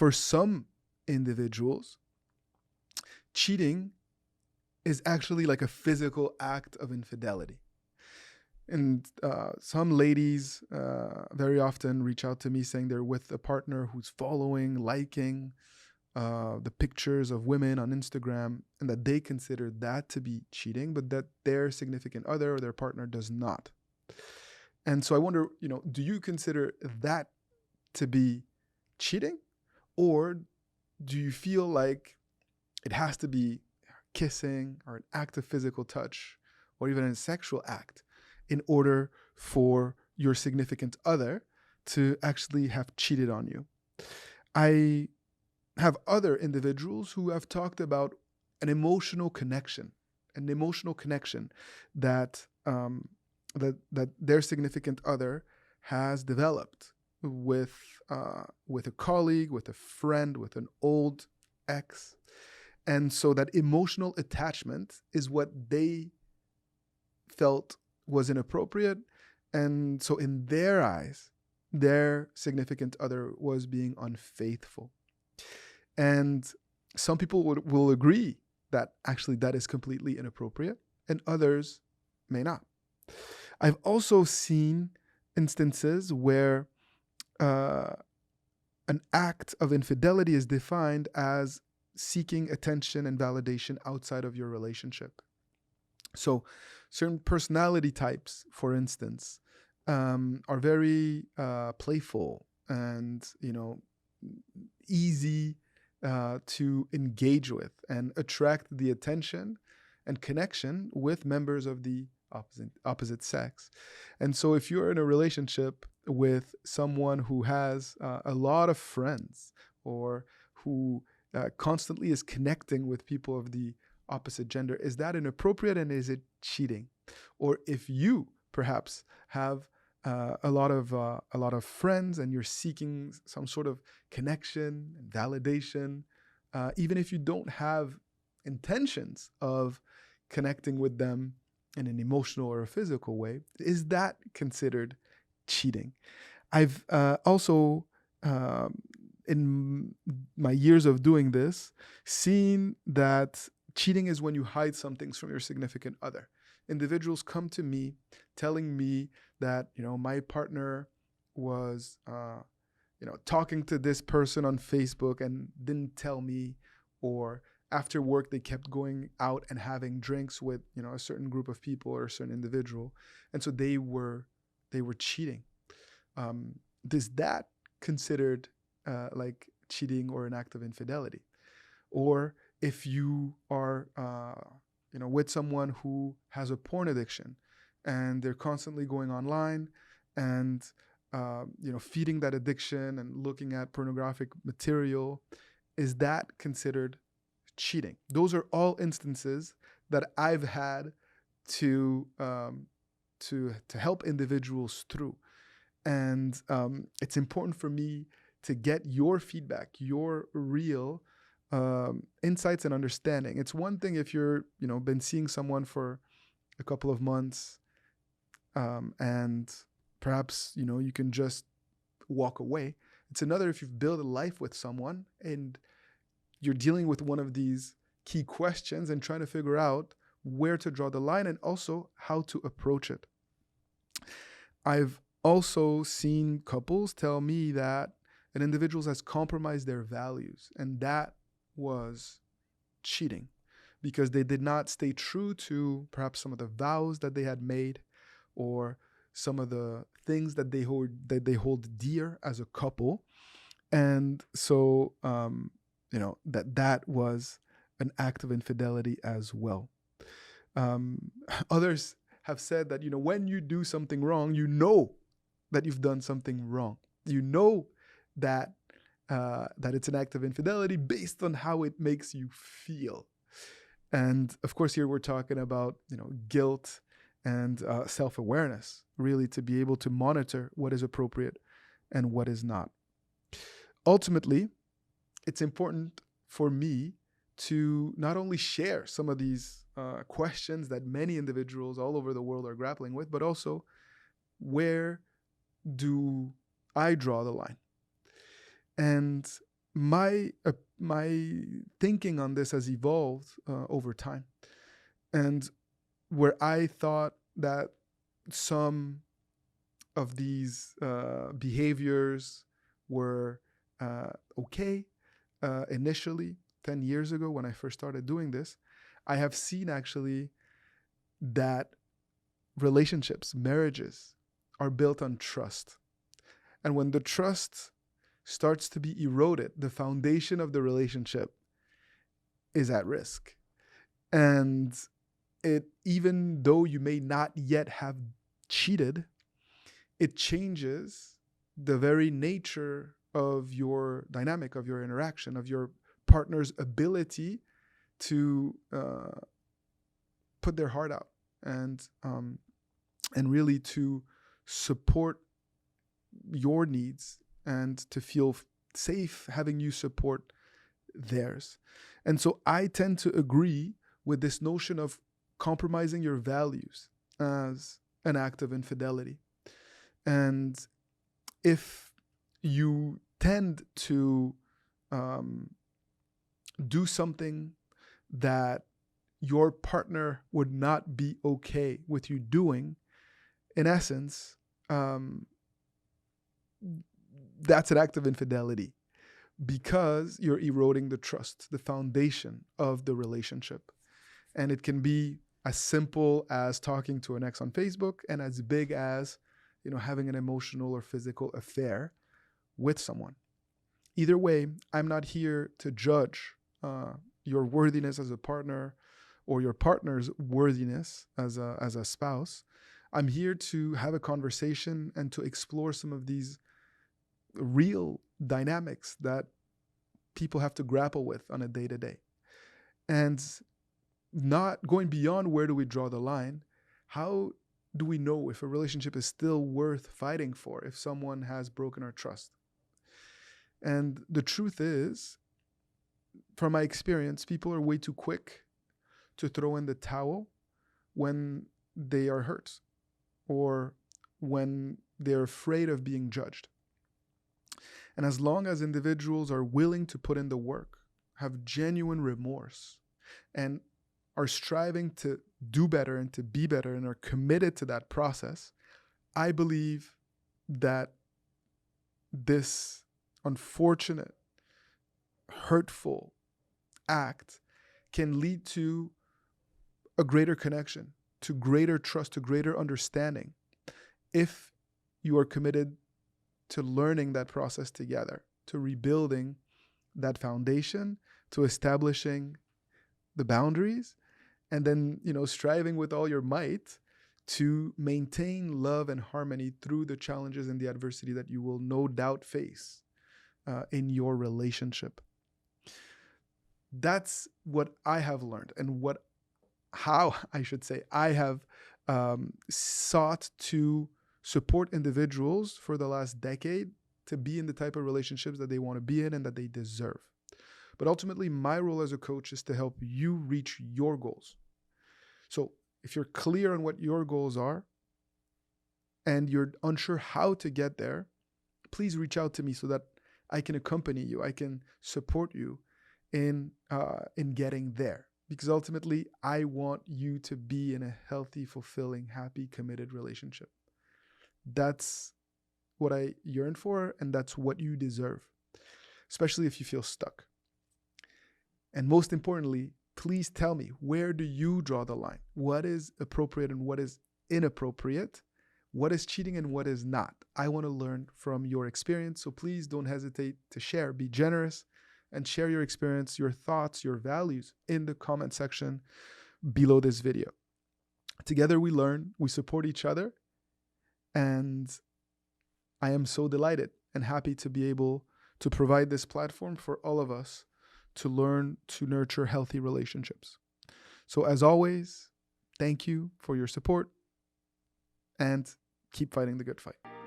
For some individuals, cheating is actually like a physical act of infidelity. And some ladies very often reach out to me saying they're with a partner who's following, liking the pictures of women on Instagram, and that they consider that to be cheating, but that their significant other or their partner does not. And so I wonder, do you consider that to be cheating? Or do you feel like it has to be kissing or an act of physical touch or even a sexual act in order for your significant other to actually have cheated on you? I have other individuals who have talked about an emotional connection that that their significant other has developed with a colleague, with a friend, with an old ex. And so that emotional attachment is what they felt was inappropriate. And so in their eyes, their significant other was being unfaithful. And some people will agree that actually that is completely inappropriate, and others may not. I've also seen instances where an act of infidelity is defined as seeking attention and validation outside of your relationship. So certain personality types, for instance, are very playful and easy to engage with and attract the attention and connection with members of the opposite sex. And so if you're in a relationship with someone who has a lot of friends, or who constantly is connecting with people of the opposite gender, is that inappropriate, and is it cheating? Or if you perhaps have a lot of friends and you're seeking some sort of connection and validation, even if you don't have intentions of connecting with them in an emotional or a physical way, is that considered cheating? I've also, in my years of doing this, seen that cheating is when you hide some things from your significant other. Individuals come to me telling me that, my partner was, talking to this person on Facebook and didn't tell me, or after work they kept going out and having drinks with, a certain group of people or a certain individual, and so they were cheating. Is that considered like cheating or an act of infidelity? Or if you are with someone who has a porn addiction and they're constantly going online and feeding that addiction and looking at pornographic material, is that considered cheating? Those are all instances that I've had to help individuals through. And it's important for me to get your feedback, your real insights and understanding. It's one thing if you're, been seeing someone for a couple of months, and perhaps, you can just walk away. It's another if you've built a life with someone and you're dealing with one of these key questions and trying to figure out where to draw the line and also how to approach it. I've also seen couples tell me that an individual has compromised their values, and that was cheating because they did not stay true to perhaps some of the vows that they had made, or some of the things that they hold dear as a couple. And so that was an act of infidelity as well. Others have said that, when you do something wrong, that you've done something wrong. That it's an act of infidelity based on how it makes you feel. And of course, here we're talking about, guilt and self-awareness, really, to be able to monitor what is appropriate and what is not. Ultimately, it's important for me to not only share some of these questions that many individuals all over the world are grappling with, but also, where do I draw the line? And my thinking on this has evolved over time, and where I thought that some of these behaviors were okay initially 10 years ago when I first started doing this, I have seen actually that relationships, marriages, are built on trust. And when the trust starts to be eroded, the foundation of the relationship is at risk. And it, even though you may not yet have cheated, it changes the very nature of your dynamic, of your interaction, of your partner's ability to put their heart out and really to support your needs and to feel safe having you support theirs. And so I tend to agree with this notion of compromising your values as an act of infidelity. And if you tend to do something that your partner would not be okay with you doing, in essence, that's an act of infidelity, because you're eroding the trust, the foundation of the relationship. And it can be as simple as talking to an ex on Facebook, and as big as, having an emotional or physical affair with someone. Either way, I'm not here to judge your worthiness as a partner or your partner's worthiness as a spouse. I'm here to have a conversation and to explore some of these real dynamics that people have to grapple with on a day-to-day. And not going beyond where do we draw the line, how do we know if a relationship is still worth fighting for if someone has broken our trust? And the truth is, from my experience, people are way too quick to throw in the towel when they are hurt or when they're afraid of being judged. And as long as individuals are willing to put in the work, have genuine remorse, and are striving to do better and to be better and are committed to that process, I believe that this unfortunate, hurtful act can lead to a greater connection, to greater trust, to greater understanding, if you are committed to learning that process together, to rebuilding that foundation, to establishing the boundaries, and then, striving with all your might to maintain love and harmony through the challenges and the adversity that you will no doubt face in your relationship. That's what I have learned, and how I have sought to support individuals for the last decade to be in the type of relationships that they want to be in and that they deserve. But ultimately, my role as a coach is to help you reach your goals. So if you're clear on what your goals are and you're unsure how to get there, please reach out to me so that I can accompany you. I can support you in getting there. Because ultimately, I want you to be in a healthy, fulfilling, happy, committed relationship. That's what I yearn for, and that's what you deserve, especially if you feel stuck. And most importantly, please tell me, where do you draw the line? What is appropriate and what is inappropriate? What is cheating and what is not? I want to learn from your experience, so please don't hesitate to share. Be generous and share your experience, your thoughts, your values in the comment section below this video. Together we learn, we support each other, and I am so delighted and happy to be able to provide this platform for all of us to learn to nurture healthy relationships. So as always, thank you for your support, and keep fighting the good fight.